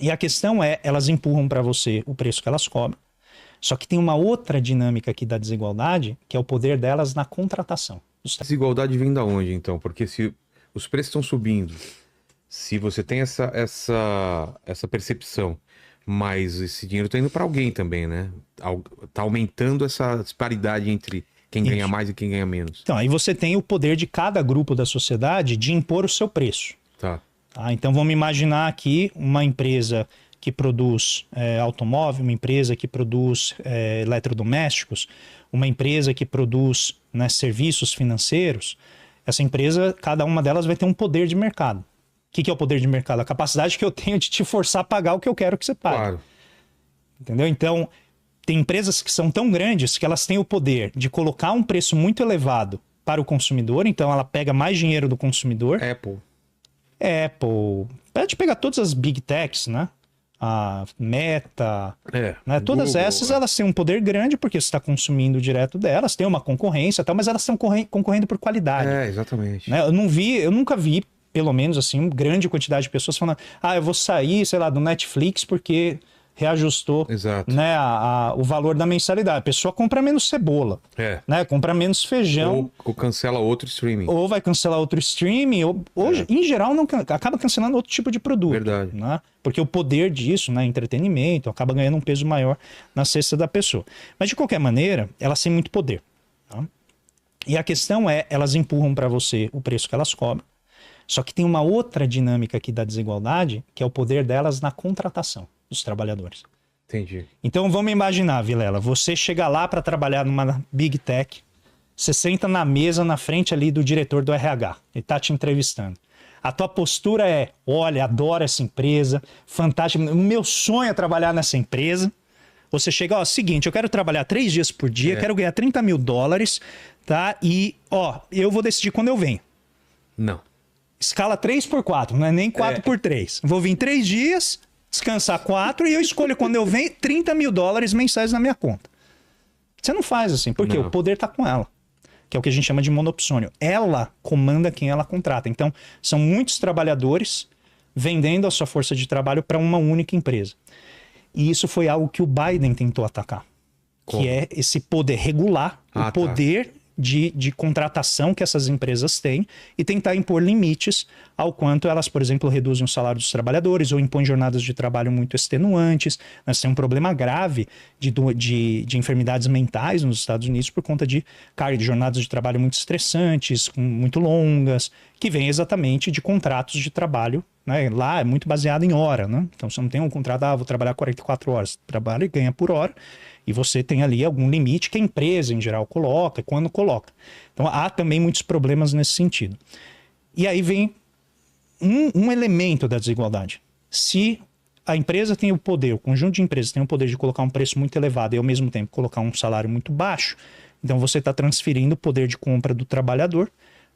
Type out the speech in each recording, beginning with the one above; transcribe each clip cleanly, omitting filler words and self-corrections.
E a questão é, elas empurram para você o preço que elas cobram, só que tem uma outra dinâmica aqui da desigualdade, que é o poder delas na contratação. Desigualdade vem da onde, então? Porque se os preços estão subindo, se você tem essa percepção, mas esse dinheiro está indo para alguém também, né? Tá aumentando essa disparidade entre quem ganha mais e quem ganha menos. Então, aí você tem o poder de cada grupo da sociedade de impor o seu preço. Tá. Então, vamos imaginar aqui uma empresa que produz automóvel, uma empresa que produz eletrodomésticos, uma empresa que produz, né, serviços financeiros. Essa empresa, cada uma delas vai ter um poder de mercado. O que é o poder de mercado? A capacidade que eu tenho de te forçar a pagar o que eu quero que você pague. Claro. Entendeu? Então, tem empresas que são tão grandes que elas têm o poder de colocar um preço muito elevado para o consumidor, então ela pega mais dinheiro do consumidor. Apple. Pode pegar todas as Big Techs, né? A Meta, né? Todas Google, essas elas têm um poder grande porque você está consumindo direto delas, tem uma concorrência, mas elas estão concorrendo por qualidade. Exatamente. Né? Eu nunca vi, pelo menos assim, uma grande quantidade de pessoas falando, eu vou sair, sei lá, do Netflix porque reajustou, né, o valor da mensalidade. A pessoa compra menos cebola, né, compra menos feijão. Ou cancela outro streaming. Ou vai cancelar outro streaming, ou em geral, não acaba cancelando outro tipo de produto. Verdade. Né? Porque o poder disso, né, entretenimento, acaba ganhando um peso maior na cesta da pessoa. Mas, de qualquer maneira, elas têm muito poder. Tá? E a questão é, elas empurram para você o preço que elas cobram. Só que tem uma outra dinâmica aqui da desigualdade, que é o poder delas na contratação dos trabalhadores. Entendi. Então vamos imaginar, Vilela, você chega lá para trabalhar numa Big Tech, você senta na mesa na frente ali do diretor do RH, ele tá te entrevistando. A tua postura é, olha, adoro essa empresa, fantástico, o meu sonho é trabalhar nessa empresa. Você chega, seguinte, eu quero trabalhar 3 dias por dia, quero ganhar $30 mil, tá? E, eu vou decidir quando eu venho. Não. Escala 3x4, não é nem 4x3. Vou vir 3 dias, descansar 4 e eu escolho quando eu venho $30 mil mensais na minha conta. Você não faz assim, porque o poder tá com ela, que é o que a gente chama de monopsônio. Ela comanda quem ela contrata. Então, são muitos trabalhadores vendendo a sua força de trabalho para uma única empresa. E isso foi algo que o Biden tentou atacar. Como? Que é esse poder regular, o poder de contratação que essas empresas têm e tentar impor limites ao quanto elas, por exemplo, reduzem o salário dos trabalhadores ou impõem jornadas de trabalho muito extenuantes. Nós temos um problema grave de enfermidades mentais nos Estados Unidos por conta de carga de jornadas de trabalho muito estressantes, muito longas, que vem exatamente de contratos de trabalho, né? Lá é muito baseado em hora, né? Então você não tem um contrato, vou trabalhar 44 horas, trabalha e ganha por hora. E você tem ali algum limite que a empresa, em geral, coloca, quando coloca. Então, há também muitos problemas nesse sentido. E aí vem um elemento da desigualdade. Se a empresa tem o poder, o conjunto de empresas tem o poder de colocar um preço muito elevado e, ao mesmo tempo, colocar um salário muito baixo, então você está transferindo o poder de compra do trabalhador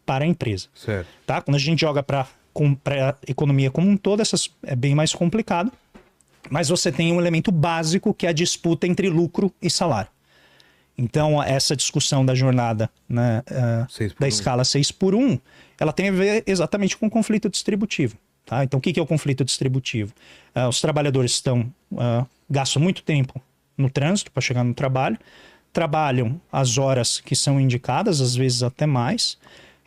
para a empresa. Certo. Tá? Quando a gente joga para a economia como um todo, é bem mais complicado. Mas você tem um elemento básico que é a disputa entre lucro e salário. Então, essa discussão da jornada, né, da escala 6x1, ela tem a ver exatamente com o conflito distributivo. Tá? Então, o que é o conflito distributivo? Os trabalhadores gastam muito tempo no trânsito para chegar no trabalho, trabalham as horas que são indicadas, às vezes até mais,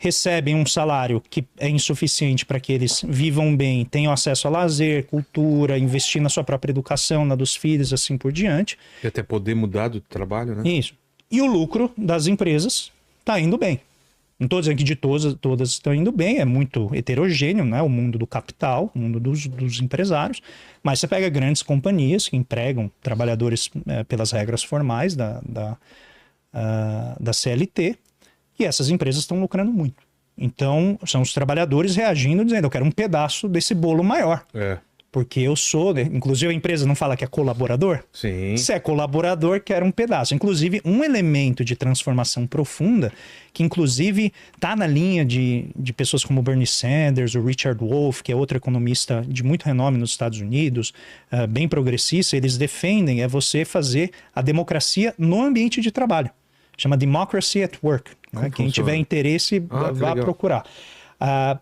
recebem um salário que é insuficiente para que eles vivam bem, tenham acesso a lazer, cultura, investir na sua própria educação, na dos filhos, assim por diante. E até poder mudar do trabalho, né? Isso. E o lucro das empresas está indo bem. Não estou dizendo que de todas estão indo bem, é muito heterogêneo, né? O mundo do capital, o mundo dos empresários. Mas você pega grandes companhias que empregam trabalhadores pelas regras formais da CLT, e essas empresas estão lucrando muito. Então, são os trabalhadores reagindo, dizendo, eu quero um pedaço desse bolo maior. Porque eu sou, né? Inclusive a empresa não fala que é colaborador? Sim. Se é colaborador, quer um pedaço. Inclusive, um elemento de transformação profunda, que inclusive está na linha de pessoas como Bernie Sanders, o Richard Wolff, que é outro economista de muito renome nos Estados Unidos, bem progressista, eles defendem você fazer a democracia no ambiente de trabalho. Chama Democracy at Work. Né? Quem tiver interesse, vá procurar.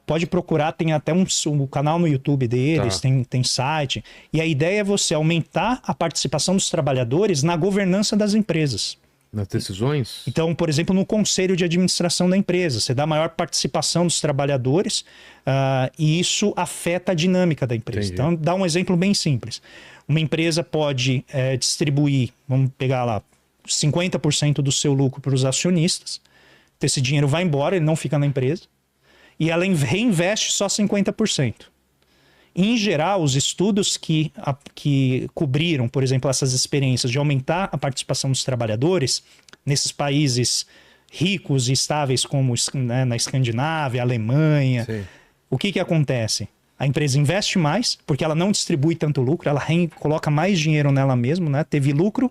pode procurar, tem até um canal no YouTube deles, tem site. E a ideia é você aumentar a participação dos trabalhadores na governança das empresas. Nas decisões? Então, por exemplo, no conselho de administração da empresa, você dá maior participação dos trabalhadores e isso afeta a dinâmica da empresa. Entendi. Então, dá um exemplo bem simples. Uma empresa pode distribuir, vamos pegar lá, 50% do seu lucro para os acionistas. Então, esse dinheiro vai embora, ele não fica na empresa. E ela reinveste só 50%. Em geral, os estudos que cobriram, por exemplo, essas experiências de aumentar a participação dos trabalhadores nesses países ricos e estáveis como na Escandinávia, Alemanha, sim, o que acontece? A empresa investe mais, porque ela não distribui tanto lucro, ela coloca mais dinheiro nela mesma, né? Teve lucro,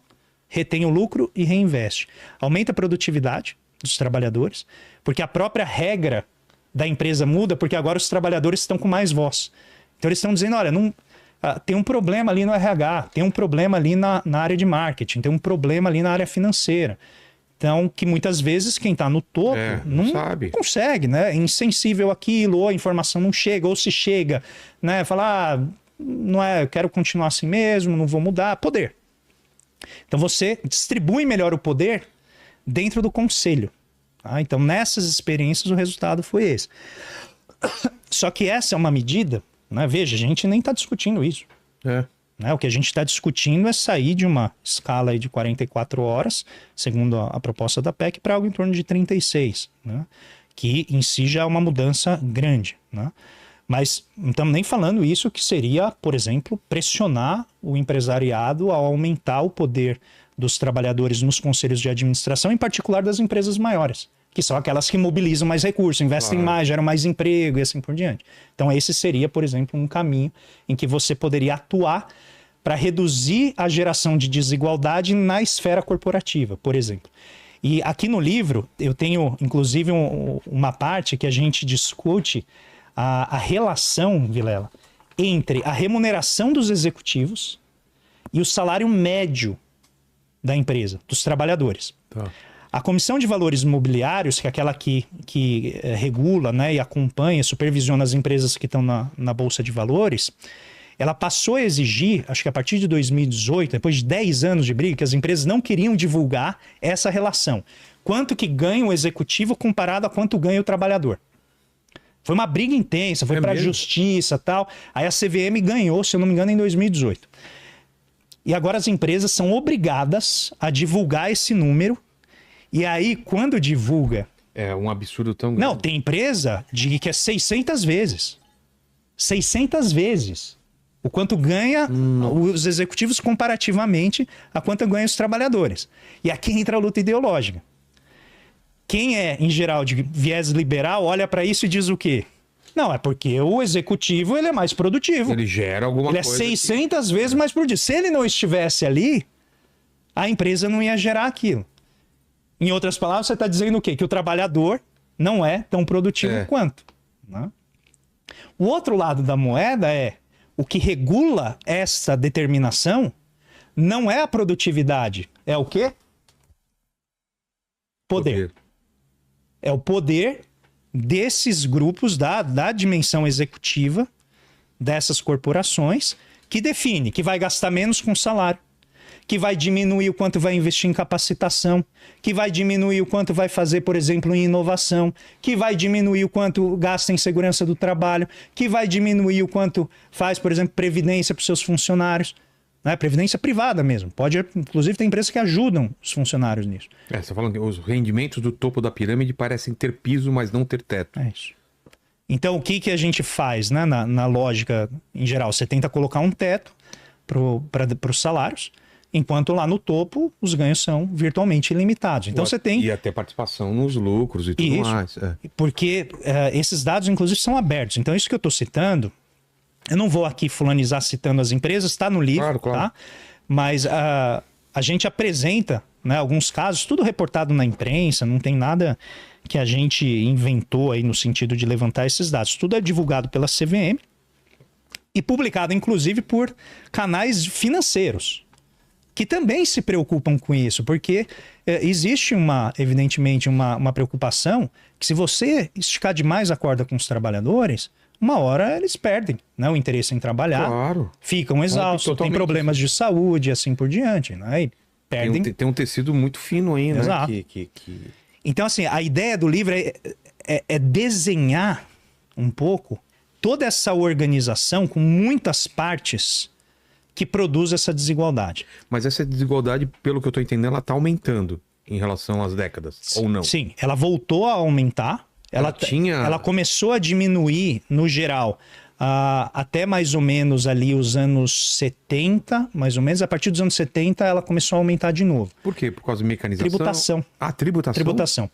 retém o lucro e reinveste. Aumenta a produtividade dos trabalhadores, porque a própria regra da empresa muda, porque agora os trabalhadores estão com mais voz. Então eles estão dizendo, olha, tem um problema ali no RH, tem um problema ali na área de marketing, tem um problema ali na área financeira. Então, que muitas vezes quem está no topo não consegue, né? É insensível àquilo, ou a informação não chega, ou se chega, né? Falar, não é, eu quero continuar assim mesmo, não vou mudar. Poder. Então você distribui melhor o poder dentro do conselho. Tá? Então, nessas experiências, o resultado foi esse. Só que essa é uma medida, né? Veja, a gente nem está discutindo isso. Né? O que a gente está discutindo é sair de uma escala aí de 44 horas, segundo a proposta da PEC, para algo em torno de 36, né? Que em si já é uma mudança grande. Né? Mas não estamos nem falando isso que seria, por exemplo, pressionar o empresariado a aumentar o poder dos trabalhadores nos conselhos de administração, em particular das empresas maiores, que são aquelas que mobilizam mais recursos, investem mais, geram mais emprego e assim por diante. Então esse seria, por exemplo, um caminho em que você poderia atuar para reduzir a geração de desigualdade na esfera corporativa, por exemplo. E aqui no livro eu tenho, inclusive, uma parte que a gente discute a relação, Vilela, entre a remuneração dos executivos e o salário médio da empresa, dos trabalhadores. Tá. A Comissão de Valores Imobiliários, que é aquela que regula, né, e acompanha, supervisiona as empresas que estão na Bolsa de Valores, ela passou a exigir, acho que a partir de 2018, depois de 10 anos de briga, que as empresas não queriam divulgar essa relação. Quanto que ganha o executivo comparado a quanto ganha o trabalhador. Foi uma briga intensa, foi para a justiça e tal. Aí a CVM ganhou, se eu não me engano, em 2018. E agora as empresas são obrigadas a divulgar esse número. E aí, quando divulga... É um absurdo tão grande. Não, tem empresa que é 600 vezes. 600 vezes. O quanto ganha os executivos comparativamente a quanto ganham os trabalhadores. E aqui entra a luta ideológica. Quem é, em geral, de viés liberal, olha para isso e diz o quê? Não, é porque o executivo ele é mais produtivo. Ele gera alguma coisa. Ele é 600 vezes mais produtivo. Se ele não estivesse ali, a empresa não ia gerar aquilo. Em outras palavras, você está dizendo o quê? Que o trabalhador não é tão produtivo quanto. Né? O outro lado da moeda é o que regula essa determinação não é a produtividade. É o quê? Poder. É o poder desses grupos da dimensão executiva dessas corporações que define que vai gastar menos com salário, que vai diminuir o quanto vai investir em capacitação, que vai diminuir o quanto vai fazer, por exemplo, em inovação, que vai diminuir o quanto gasta em segurança do trabalho, que vai diminuir o quanto faz, por exemplo, previdência para os seus funcionários. Né? Previdência privada mesmo. Inclusive, tem empresas que ajudam os funcionários nisso. Você está falando que os rendimentos do topo da pirâmide parecem ter piso, mas não ter teto. É isso. Então, o que a gente faz, né? Na lógica em geral? Você tenta colocar um teto para os salários, enquanto lá no topo os ganhos são virtualmente ilimitados. Então você tem... E até participação nos lucros e tudo isso, mais. Porque esses dados, inclusive, são abertos. Então isso que eu estou citando, eu não vou aqui fulanizar citando as empresas, está no livro, claro. Tá? Mas a gente apresenta, né, alguns casos, tudo reportado na imprensa, não tem nada que a gente inventou aí no sentido de levantar esses dados. Tudo é divulgado pela CVM e publicado, inclusive, por canais financeiros. que também se preocupam com isso, porque existe evidentemente uma preocupação que se você esticar demais a corda com os trabalhadores, uma hora eles perdem, né, o interesse em trabalhar, Claro. ficam exaustos, têm problemas de saúde e assim por diante, né? E perdem. Tem um tecido muito fino aí, né? Exato. Então, assim, a ideia do livro é desenhar um pouco toda essa organização com muitas partes que produz essa desigualdade. Mas essa desigualdade, pelo que eu estou entendendo, ela está aumentando em relação às décadas, ou não? Sim, ela voltou a aumentar. Ela começou a diminuir, no geral, até mais ou menos ali os anos 70, mais ou menos. A partir dos anos 70, ela começou a aumentar de novo. Por quê? Por causa de mecanização? Tributação. Tributação? Tributação.